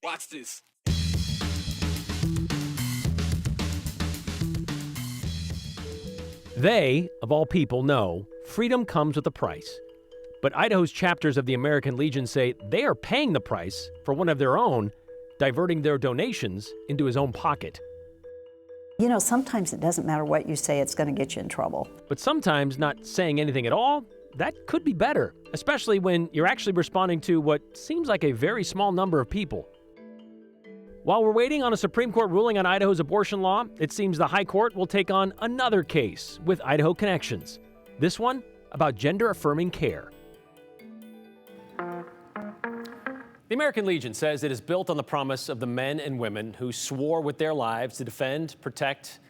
Watch this. They, of all people, know freedom comes with a price. But Idaho's chapters of the American Legion say they are paying the price for one of their own, diverting their donations into his own pocket. You know, sometimes it doesn't matter what you say, it's going to get you in trouble. But sometimes not saying anything at all, that could be better, especially when you're actually responding to what seems like a very small number of people. While we're waiting on a Supreme Court ruling on Idaho's abortion law, it seems the High Court will take on another case with Idaho connections. This one about gender-affirming care. The American Legion says it is built on the promise of the men and women who swore with their lives to defend, protect,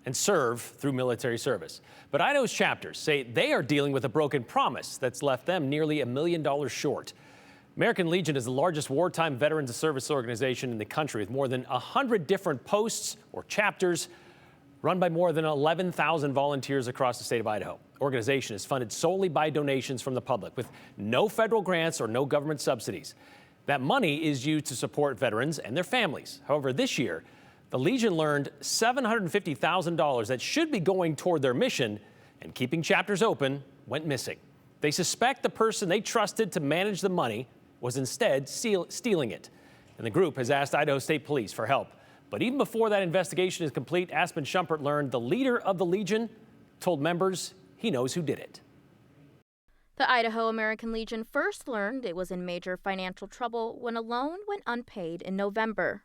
and serve through military service. But Idaho's chapters say they are dealing with a broken promise that's left them nearly $1 million short. American Legion is the largest wartime veterans service organization in the country with more than 100 different posts or chapters run by more than 11,000 volunteers across the state of Idaho. The organization is funded solely by donations from the public with no federal grants or no government subsidies. That money is used to support veterans and their families. However, this year, the Legion learned $750,000 that should be going toward their mission and keeping chapters open went missing. They suspect the person they trusted to manage the money was instead stealing it. And the group has asked Idaho State Police for help. But even before that investigation is complete, Aspen Shumpert learned the leader of the Legion told members he knows who did it. The Idaho American Legion first learned it was in major financial trouble when a loan went unpaid in November.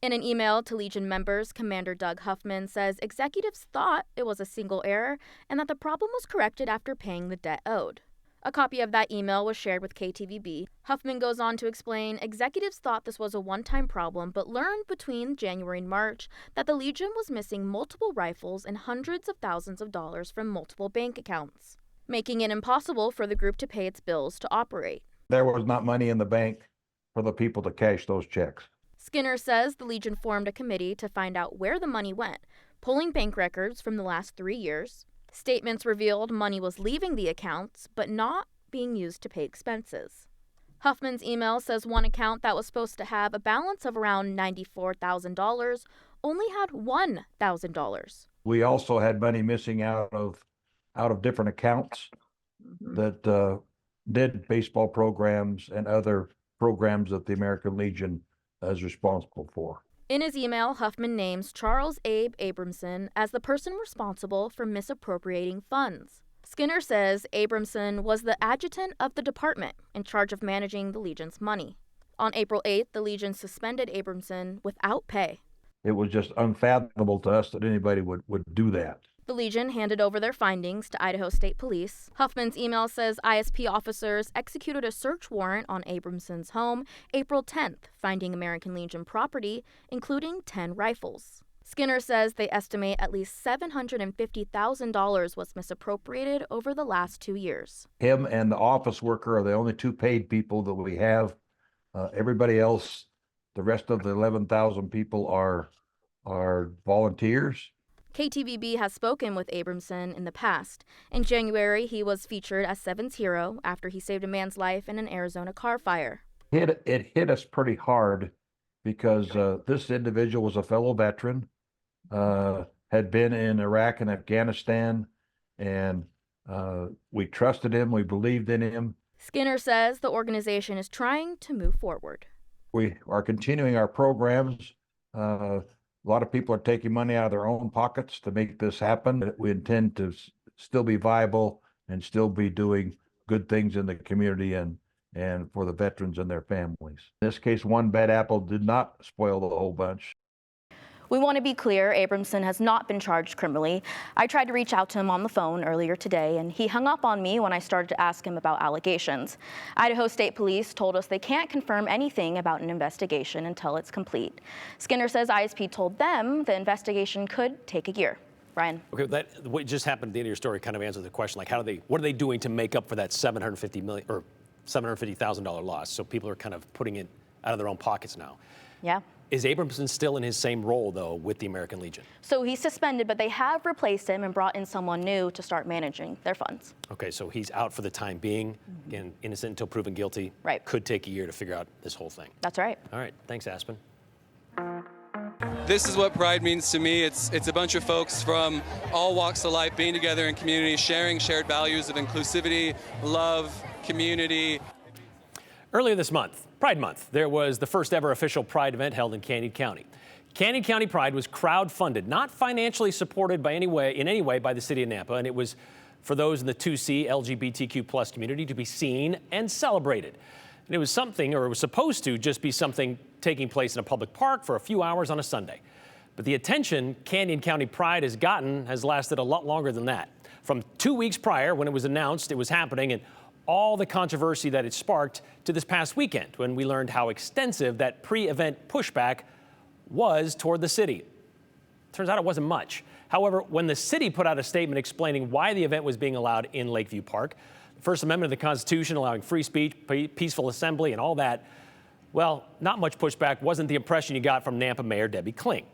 In an email to Legion members, Commander Doug Huffman says executives thought it was a single error and that the problem was corrected after paying the debt owed. A copy of that email was shared with KTVB. Huffman goes on to explain executives thought this was a one-time problem but learned between January and March that the Legion was missing multiple rifles and hundreds of thousands of dollars from multiple bank accounts, making it impossible for the group to pay its bills to operate. There was not money in the bank for the people to cash those checks. Skinner says the Legion formed a committee to find out where the money went, pulling bank records from the last 3 years. Statements revealed money was leaving the accounts, but not being used to pay expenses. Huffman's email says one account that was supposed to have a balance of around $94,000 only had $1,000. We also had money missing out of different accounts that did baseball programs and other programs that the American Legion is responsible for. In his email, Huffman names Charles Abe Abramson as the person responsible for misappropriating funds. Skinner says Abramson was the adjutant of the department in charge of managing the Legion's money. On April 8th, the Legion suspended Abramson without pay. It was just unfathomable to us that anybody would do that. The Legion handed over their findings to Idaho State Police. Huffman's email says ISP officers executed a search warrant on Abramson's home April 10th, finding American Legion property, including 10 rifles. Skinner says they estimate at least $750,000 was misappropriated over the last 2 years. Him and the office worker are the only two paid people that we have. Everybody else, the rest of the 11,000 people are volunteers. KTVB has spoken with Abramson in the past. In January, he was featured as Seven's hero after he saved a man's life in an Arizona car fire. It hit us pretty hard because this individual was a fellow veteran, had been in Iraq and Afghanistan, and we trusted him, we believed in him. Skinner says the organization is trying to move forward. We are continuing our programs. A lot of people are taking money out of their own pockets to make this happen. We intend to still be viable and still be doing good things in the community and for the veterans and their families. In this case, one bad apple did not spoil the whole bunch. We want to be clear, Abramson has not been charged criminally. I tried to reach out to him on the phone earlier today, and he hung up on me when I started to ask him about allegations. Idaho State Police told us they can't confirm anything about an investigation until it's complete. Skinner says ISP told them the investigation could take a year. Brian. Okay, what just happened at the end of your story kind of answers the question, like what are they doing to make up for that $750,000 loss? So people are kind of putting it out of their own pockets now. Yeah. Is Abramson still in his same role, though, with the American Legion? So he's suspended, but they have replaced him and brought in someone new to start managing their funds. Okay, so he's out for the time being. Again, innocent until proven guilty. Right. Could take a year to figure out this whole thing. That's right. All right, thanks, Aspen. This is what Pride means to me. It's a bunch of folks from all walks of life being together in community, sharing shared values of inclusivity, love, community. Earlier this month, Pride Month, there was the first ever official Pride event held in Canyon County. Canyon County Pride was crowd-funded, not financially supported in any way by the city of Nampa, and it was for those in the 2C LGBTQ+ community to be seen and celebrated. And it was something, or it was supposed to just be something taking place in a public park for a few hours on a Sunday. But the attention Canyon County Pride has gotten has lasted a lot longer than that. From 2 weeks prior, when it was announced it was happening, and all the controversy that it sparked, to this past weekend, when we learned how extensive that pre-event pushback was toward the city. Turns out it wasn't much. However, when the city put out a statement explaining why the event was being allowed in Lakeview Park, the First Amendment of the Constitution allowing free speech, peaceful assembly, and all that, well, not much pushback wasn't the impression you got from Nampa Mayor Debbie Kling.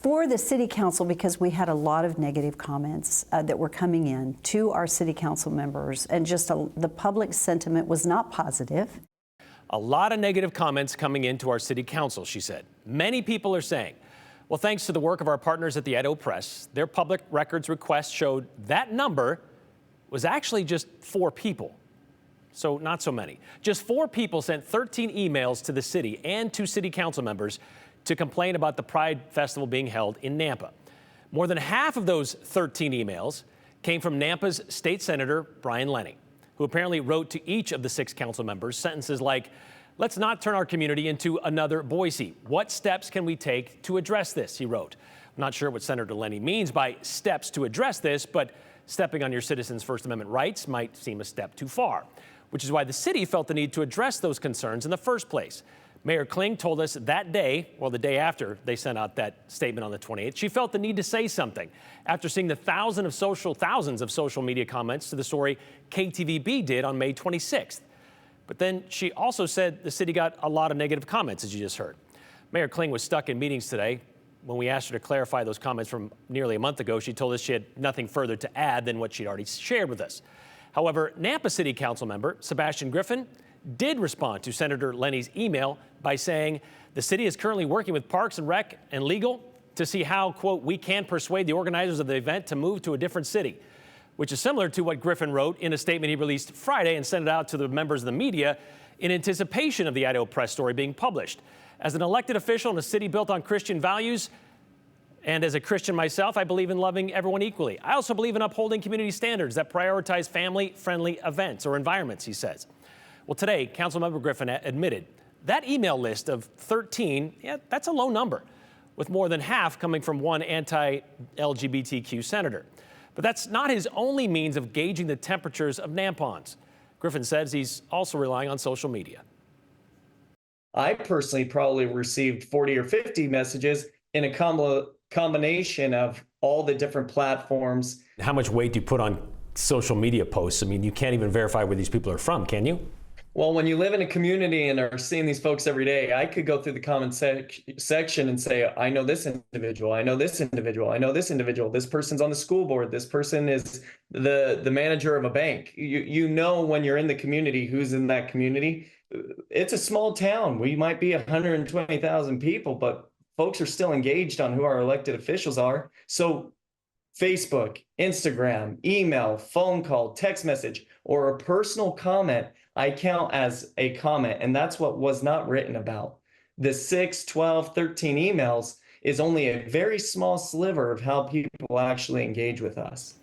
For the city council, because we had a lot of negative comments that were coming in to our city council members, and just the public sentiment was not positive. A lot of negative comments coming into our city council, she said. Many people are saying, well, thanks to the work of our partners at the Idaho Press, their public records request showed that number was actually just 4 people. So not so many. Just 4 people sent 13 emails to the city and to city council members to complain about the Pride Festival being held in Nampa. More than half of those 13 emails came from Nampa's state senator, Brian Lenny, who apparently wrote to each of the 6 council members sentences like, let's not turn our community into another Boise. What steps can we take to address this, he wrote. I'm not sure what Senator Lenny means by steps to address this, but stepping on your citizens' First Amendment rights might seem a step too far, which is why the city felt the need to address those concerns in the first place. Mayor Kling told us that day, well, the day after they sent out that statement on the 28th, she felt the need to say something after seeing the thousands of social media comments to the story KTVB did on May 26th. But then she also said the city got a lot of negative comments, as you just heard. Mayor Kling was stuck in meetings today. When we asked her to clarify those comments from nearly a month ago, she told us she had nothing further to add than what she'd already shared with us. However, Nampa City Council member Sebastian Griffin did respond to Senator Lenny's email by saying the city is currently working with Parks and Rec and legal to see how, quote, we can persuade the organizers of the event to move to a different city, which is similar to what Griffin wrote in a statement he released Friday and sent it out to the members of the media in anticipation of the Idaho Press story being published. As an elected official in a city built on Christian values, and as a Christian myself, I believe in loving everyone equally. I also believe in upholding community standards that prioritize family-friendly events or environments, he says. Well, today, Councilmember Griffin admitted that email list of 13, that's a low number, with more than half coming from one anti-LGBTQ senator. But that's not his only means of gauging the temperatures of Nampons. Griffin says he's also relying on social media. I personally probably received 40 or 50 messages in a combination of all the different platforms. How much weight do you put on social media posts? I mean, you can't even verify where these people are from, can you? Well, when you live in a community and are seeing these folks every day, I could go through the comment section and say, I know this individual, I know this individual, I know this individual, this person's on the school board, this person is the manager of a bank. You know when you're in the community who's in that community. It's a small town. We might be 120,000 people, but folks are still engaged on who our elected officials are. So Facebook, Instagram, email, phone call, text message, or a personal comment, I count as a comment. And that's what was not written about. The 6, 12, 13 emails is only a very small sliver of how people actually engage with us.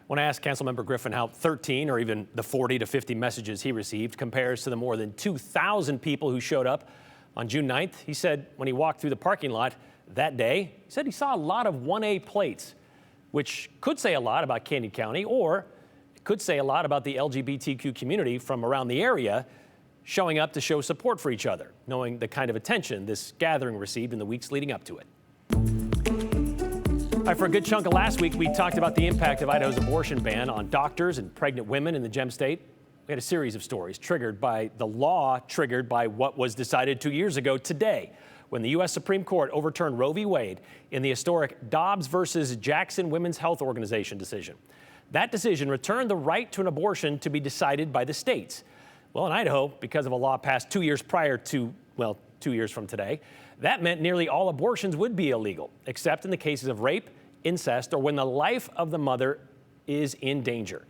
When I asked Councilmember Griffin how 13 or even the 40 to 50 messages he received compares to the more than 2,000 people who showed up on June 9th, he said when he walked through the parking lot that day, he said he saw a lot of 1A plates, which could say a lot about Canyon County, or it could say a lot about the LGBTQ community from around the area showing up to show support for each other, knowing the kind of attention this gathering received in the weeks leading up to it. All right, for a good chunk of last week, we talked about the impact of Idaho's abortion ban on doctors and pregnant women in the Gem State. We had a series of stories triggered by the law, triggered by what was decided 2 years ago today, when the U.S. Supreme Court overturned Roe v. Wade in the historic Dobbs versus Jackson Women's Health Organization decision. That decision returned the right to an abortion to be decided by the states. Well, in Idaho, because of a law passed 2 years prior to, 2 years from today, that meant nearly all abortions would be illegal, except in the cases of rape, incest, or when the life of the mother is in danger.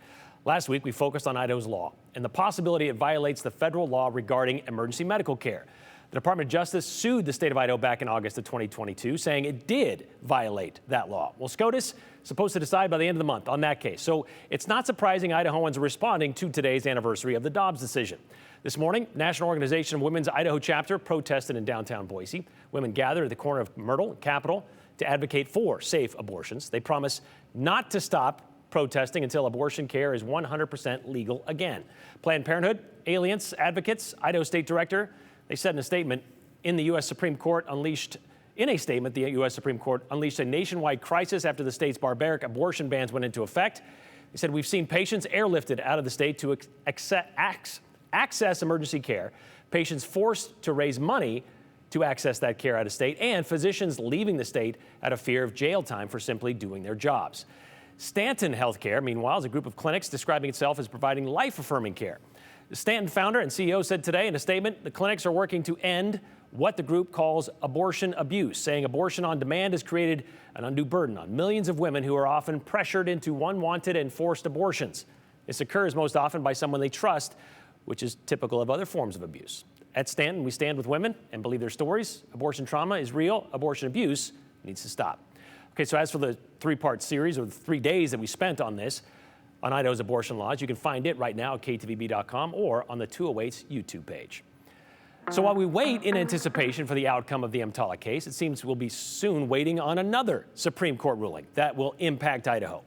Last week, we focused on Idaho's law and the possibility it violates the federal law regarding emergency medical care. The Department of Justice sued the state of Idaho back in August of 2022, saying it did violate that law. Well, SCOTUS is supposed to decide by the end of the month on that case. So it's not surprising Idahoans are responding to today's anniversary of the Dobbs decision. This morning, National Organization of Women's Idaho chapter protested in downtown Boise. Women gathered at the corner of Myrtle and Capitol to advocate for safe abortions. They promise not to stop protesting until abortion care is 100% legal again. Planned Parenthood, Alliance Advocates, Idaho State Director, they said in a statement, the U.S. Supreme Court unleashed a nationwide crisis after the state's barbaric abortion bans went into effect. They said, we've seen patients airlifted out of the state to access emergency care, patients forced to raise money to access that care out of state, and physicians leaving the state out of fear of jail time for simply doing their jobs. Stanton Healthcare, meanwhile, is a group of clinics describing itself as providing life-affirming care. The Stanton founder and CEO said today in a statement, the clinics are working to end what the group calls abortion abuse, saying abortion on demand has created an undue burden on millions of women who are often pressured into unwanted and forced abortions. This occurs most often by someone they trust, which is typical of other forms of abuse. At Stanton, we stand with women and believe their stories. Abortion trauma is real. Abortion abuse needs to stop. Okay, so as for the three-part series, or the 3 days that we spent on this, on Idaho's abortion laws, you can find it right now at ktvb.com or on the 208's YouTube page. So while we wait in anticipation for the outcome of the EMTALA case, it seems we'll be soon waiting on another Supreme Court ruling that will impact Idaho.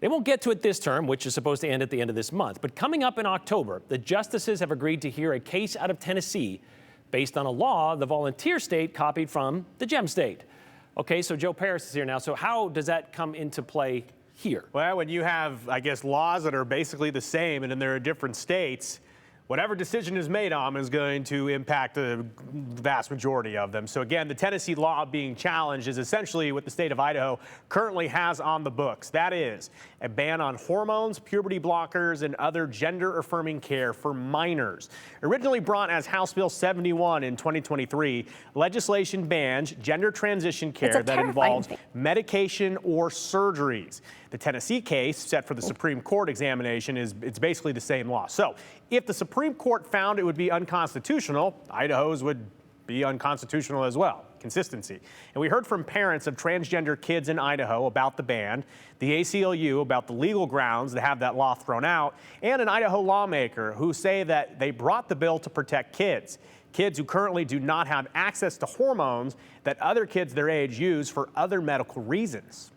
They won't get to it this term, which is supposed to end at the end of this month. But coming up in October, the justices have agreed to hear a case out of Tennessee based on a law the volunteer state copied from the Gem State. Okay, so Joe Paris is here now. So how does that come into play here? Well, when you have, I guess, laws that are basically the same and then there are different states, whatever decision is made on them is going to impact the vast majority of them. So again, the Tennessee law being challenged is essentially what the state of Idaho currently has on the books. That is a ban on hormones, puberty blockers, and other gender-affirming care for minors. Originally brought as House Bill 71 in 2023, legislation bans gender transition care that involves medication or surgeries. The Tennessee case, set for the Supreme Court examination, it's basically the same law. So if the Supreme Court found it would be unconstitutional, Idaho's would be unconstitutional as well. Consistency. And we heard from parents of transgender kids in Idaho about the ban, the ACLU about the legal grounds to have that law thrown out, and an Idaho lawmaker who say that they brought the bill to protect kids who currently do not have access to hormones that other kids their age use for other medical reasons.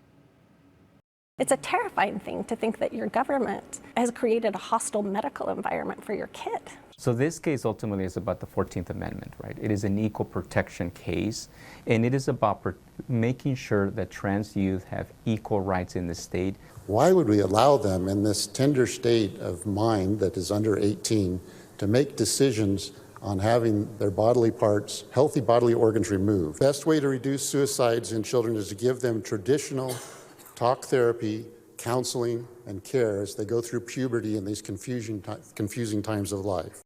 It's a terrifying thing to think that your government has created a hostile medical environment for your kid. So this case ultimately is about the 14th Amendment, right? It is an equal protection case, and it is about making sure that trans youth have equal rights in the state. Why would we allow them in this tender state of mind that is under 18 to make decisions on having their bodily parts, healthy bodily organs removed? Best way to reduce suicides in children is to give them traditional talk therapy, counseling, and care as they go through puberty and these confusing times of life.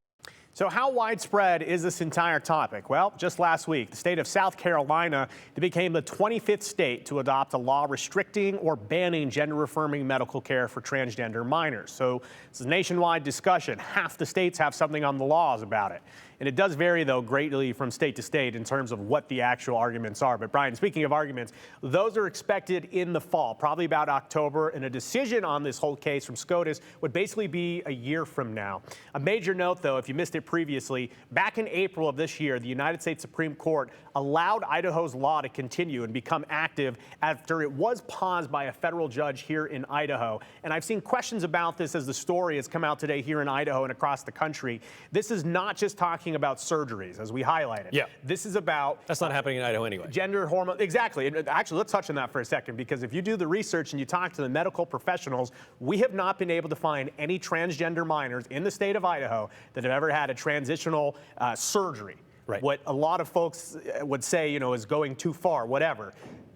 So how widespread is this entire topic? Well, just last week, the state of South Carolina became the 25th state to adopt a law restricting or banning gender-affirming medical care for transgender minors. So this is a nationwide discussion. Half the states have something on the laws about it. And it does vary, though, greatly from state to state in terms of what the actual arguments are. But Brian, speaking of arguments, those are expected in the fall, probably about October, and a decision on this whole case from SCOTUS would basically be a year from now. A major note, though, if you missed it previously, back in April of this year, the United States Supreme Court allowed Idaho's law to continue and become active after it was paused by a federal judge here in Idaho. And I've seen questions about this as the story has come out today here in Idaho and across the country. This is not just talking about surgeries, as we highlighted. Yeah. This is about... That's not happening in Idaho anyway. Gender hormone... Exactly. Actually, let's touch on that for a second, because if you do the research and you talk to the medical professionals, we have not been able to find any transgender minors in the state of Idaho that have ever had a transitional surgery. Right. what a lot of folks would say, is going too far, whatever.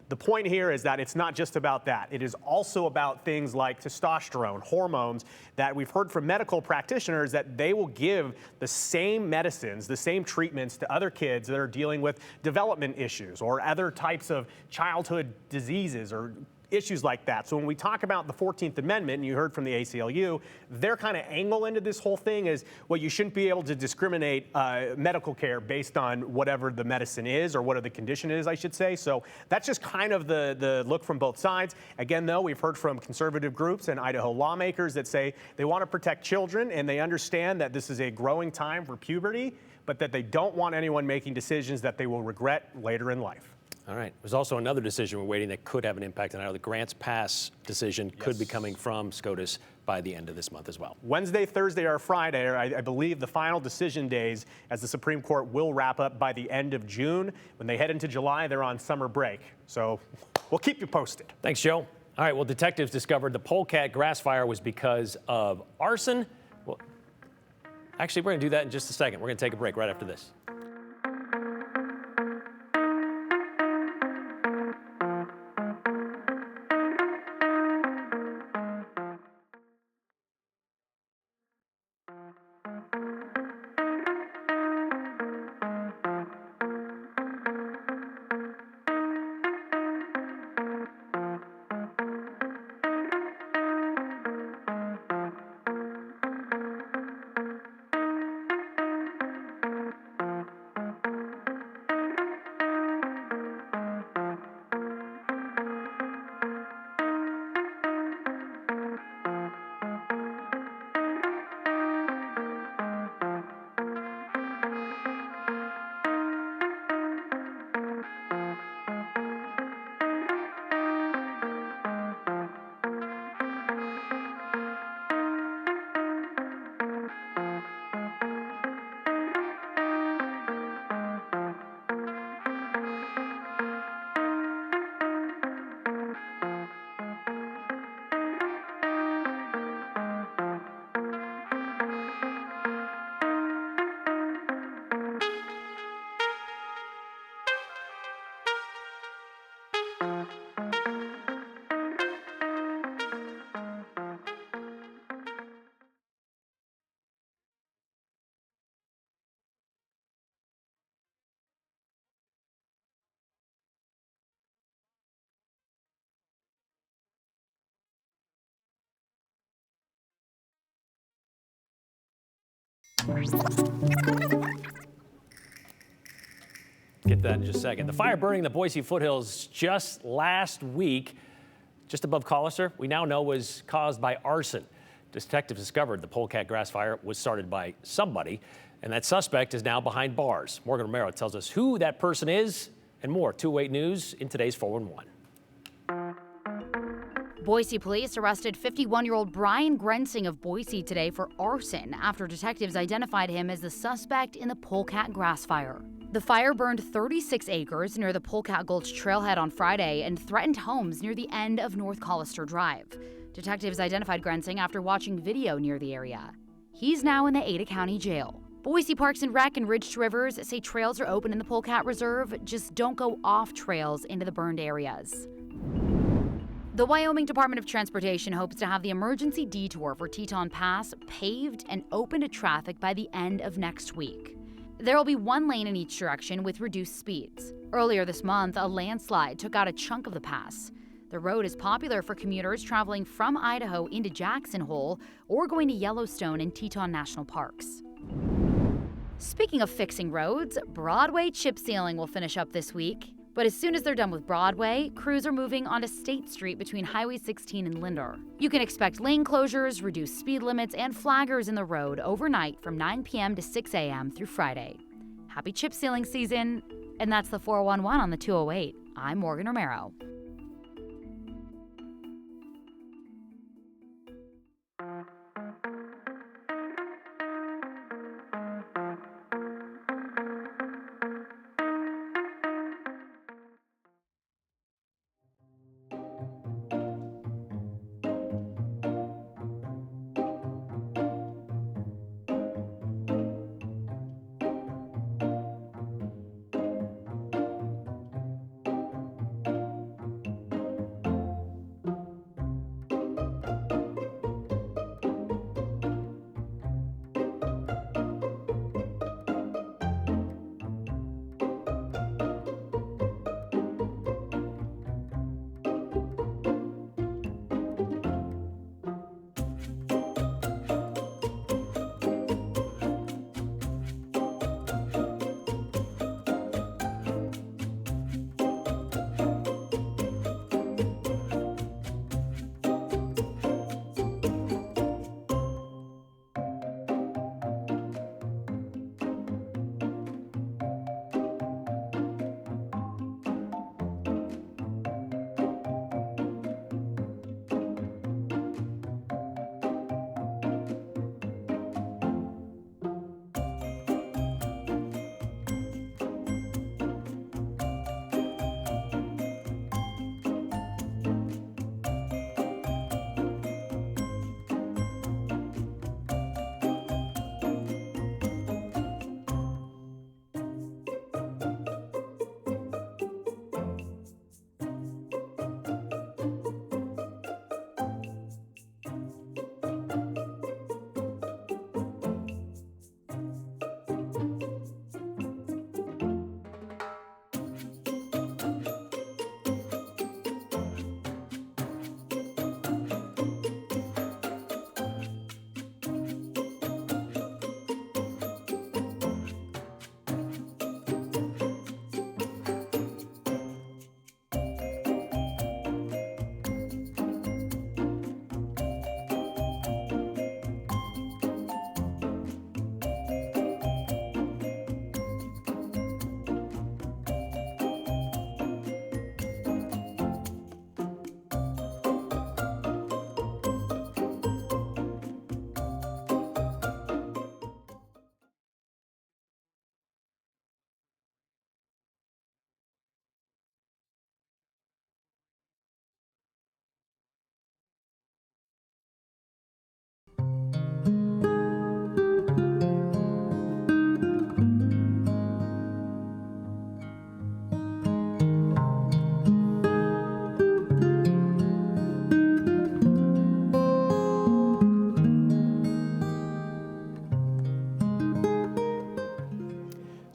The point here is that it's not just about that. It is also about things like testosterone, hormones, that we've heard from medical practitioners that they will give the same medicines, the same treatments to other kids that are dealing with development issues or other types of childhood diseases or issues like that. So when we talk about the 14th Amendment, and you heard from the ACLU, their kind of angle into this whole thing is, well, you shouldn't be able to discriminate medical care based on whatever the medicine is or whatever the condition is, I should say. So that's just kind of the look from both sides. Again, though, we've heard from conservative groups and Idaho lawmakers that say they want to protect children and they understand that this is a growing time for puberty, but that they don't want anyone making decisions that they will regret later in life. All right. There's also another decision we're waiting that could have an impact on Idaho. The Grants Pass decision could be coming from SCOTUS by the end of this month as well. Wednesday, Thursday, or Friday are, I believe, the final decision days, as the Supreme Court will wrap up by the end of June. When they head into July, they're on summer break. So we'll keep you posted. Thanks, Joe. All right. Well, detectives discovered the polecat grass fire was because of arson. Well, actually, we're going to do that in just a second. We're going to take a break right after this. Get that in just a second. The fire burning the Boise foothills just last week, just above Collister, we now know was caused by arson. Detectives discovered the polecat grass fire was started by somebody, and that suspect is now behind bars. Morgan Romero tells us who that person is and more. 208 News in today's 411. Boise police arrested 51-year-old Brian Grensing of Boise today for arson after detectives identified him as the suspect in the polecat grass fire. The fire burned 36 acres near the Polecat Gulch trailhead on Friday and threatened homes near the end of North Collister Drive. Detectives identified Grensing after watching video near the area. He's now in the Ada County Jail. Boise Parks and Rec and Ridged Rivers say trails are open in the Polecat Reserve, just don't go off trails into the burned areas. The Wyoming Department of Transportation hopes to have the emergency detour for Teton Pass paved and open to traffic by the end of next week. There will be one lane in each direction with reduced speeds. Earlier this month, a landslide took out a chunk of the pass. The road is popular for commuters traveling from Idaho into Jackson Hole or going to Yellowstone and Teton National Parks. Speaking of fixing roads, Broadway chip sealing will finish up this week. But as soon as they're done with Broadway, crews are moving onto State Street between Highway 16 and Linder. You can expect lane closures, reduced speed limits, and flaggers in the road overnight from 9 p.m. to 6 a.m. through Friday. Happy chip sealing season, and that's the 411 on the 208. I'm Morgan Romero.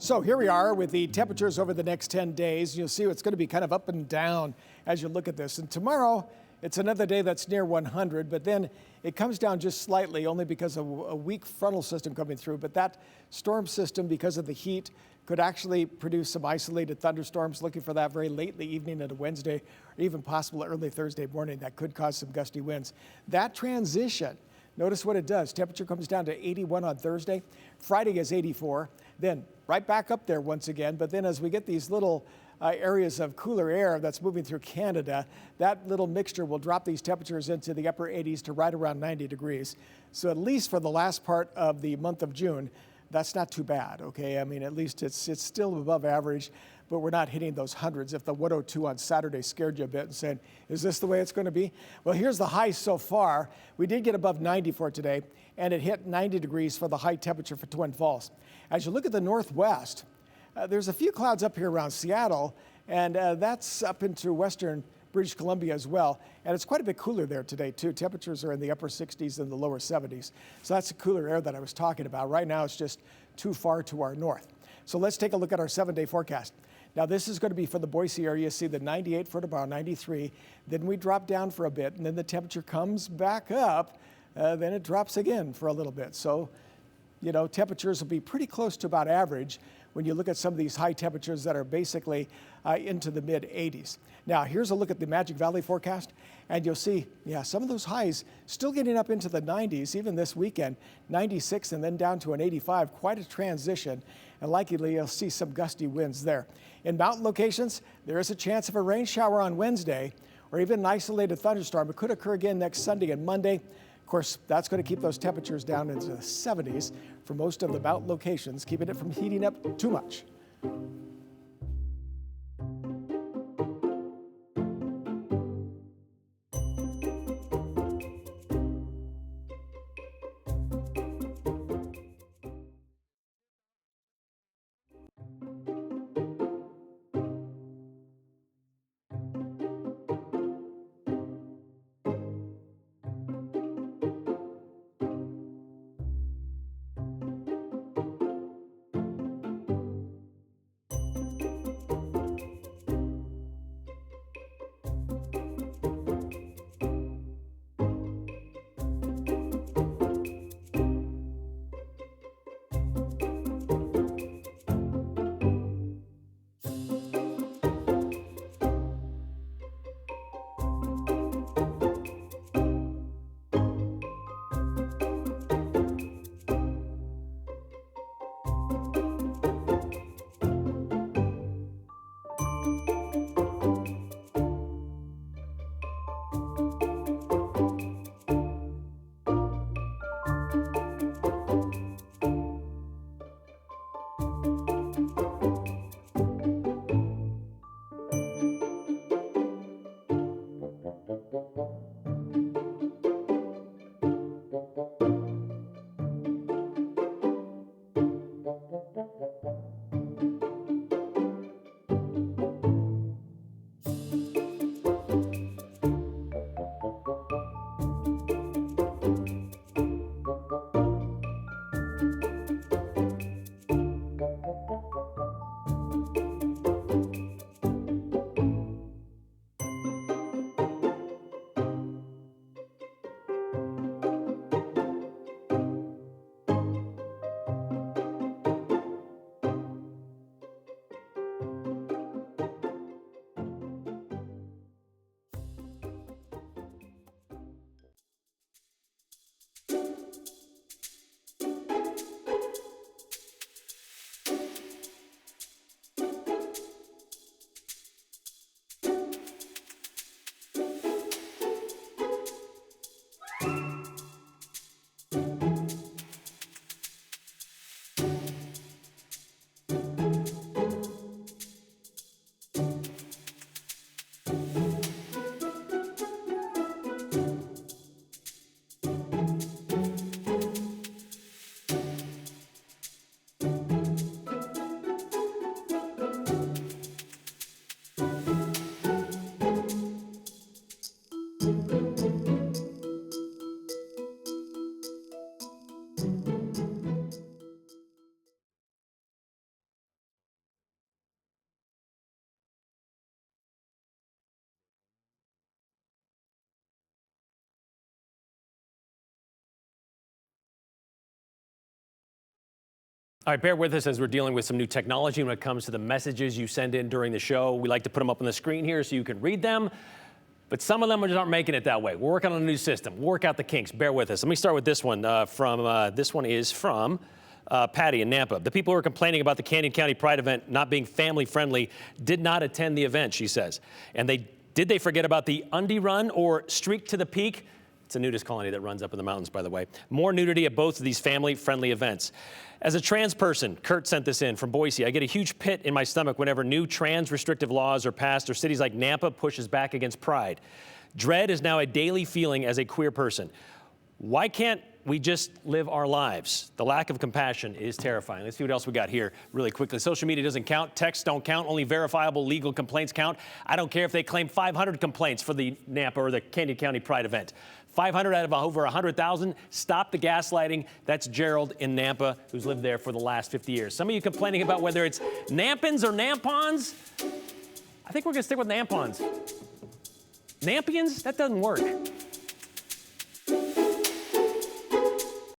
So here we are with the temperatures over the next 10 days. You'll see it's going to be kind of up and down as you look at this. And tomorrow, it's another day that's near 100, but then it comes down just slightly only because of a weak frontal system coming through. But that storm system, because of the heat, could actually produce some isolated thunderstorms. Looking for that very late in the evening into Wednesday, or even possible early Thursday morning. That could cause some gusty winds. That transition, notice what it does. Temperature comes down to 81 on Thursday. Friday is 84. Then right back up there once again. But then as we get these little areas of cooler air that's moving through Canada, that little mixture will drop these temperatures into the upper 80s to right around 90 degrees. So at least for the last part of the month of June, that's not too bad, okay? I mean, at least it's still above average, but we're not hitting those hundreds. If the 102 on Saturday scared you a bit and said, is this the way it's going to be? Well, here's the high so far. We did get above 90 for today, and it hit 90 degrees for the high temperature for Twin Falls. As you look at the northwest, there's a few clouds up here around Seattle, and that's up into western British Columbia as well. And it's quite a bit cooler there today, too. Temperatures are in the upper 60s and the lower 70s. So that's the cooler air that I was talking about. Right now, it's just too far to our north. So let's take a look at our 7-day forecast. Now, this is going to be for the Boise area. See the 98 for tomorrow, 93. Then we drop down for a bit, and then the temperature comes back up. Then it drops again for a little bit. So, you know, temperatures will be pretty close to about average when you look at some of these high temperatures that are basically into the mid-80s. Now, here's a look at the Magic Valley forecast, and you'll see, yeah, some of those highs still getting up into the 90s, even this weekend, 96 and then down to an 85, quite a transition, and likely you'll see some gusty winds there. In mountain locations, there is a chance of a rain shower on Wednesday, or even an isolated thunderstorm. It could occur again next Sunday and Monday. Of course, that's going to keep those temperatures down into the 70s for most of the mountain locations, keeping it from heating up too much. All right, bear with us as we're dealing with some new technology when it comes to the messages you send in during the show. We like to put them up on the screen here so you can read them, but some of them just aren't making it that way. We're working on a new system. We'll work out the kinks. Bear with us. Let me start with this one. This one is from Patty in Nampa. The people who are complaining about the Canyon County Pride event not being family friendly did not attend the event, she says. And did they forget about the Undie Run or Streak to the Peak? It's a nudist colony that runs up in the mountains, by the way. More nudity at both of these family-friendly events. As a trans person, Kurt sent this in from Boise. I get a huge pit in my stomach whenever new trans restrictive laws are passed or cities like Nampa pushes back against pride. Dread is now a daily feeling as a queer person. Why can't we just live our lives? The lack of compassion is terrifying. Let's see what else we got here really quickly. Social media doesn't count. Texts don't count. Only verifiable legal complaints count. I don't care if they claim 500 complaints for the Nampa or the Canyon County Pride event. 500 out of over 100,000. Stop the gaslighting. That's Gerald in Nampa, who's lived there for the last 50 years. Some of you complaining about whether it's Nampins or Nampons. I think we're going to stick with Nampons. Nampions? That doesn't work.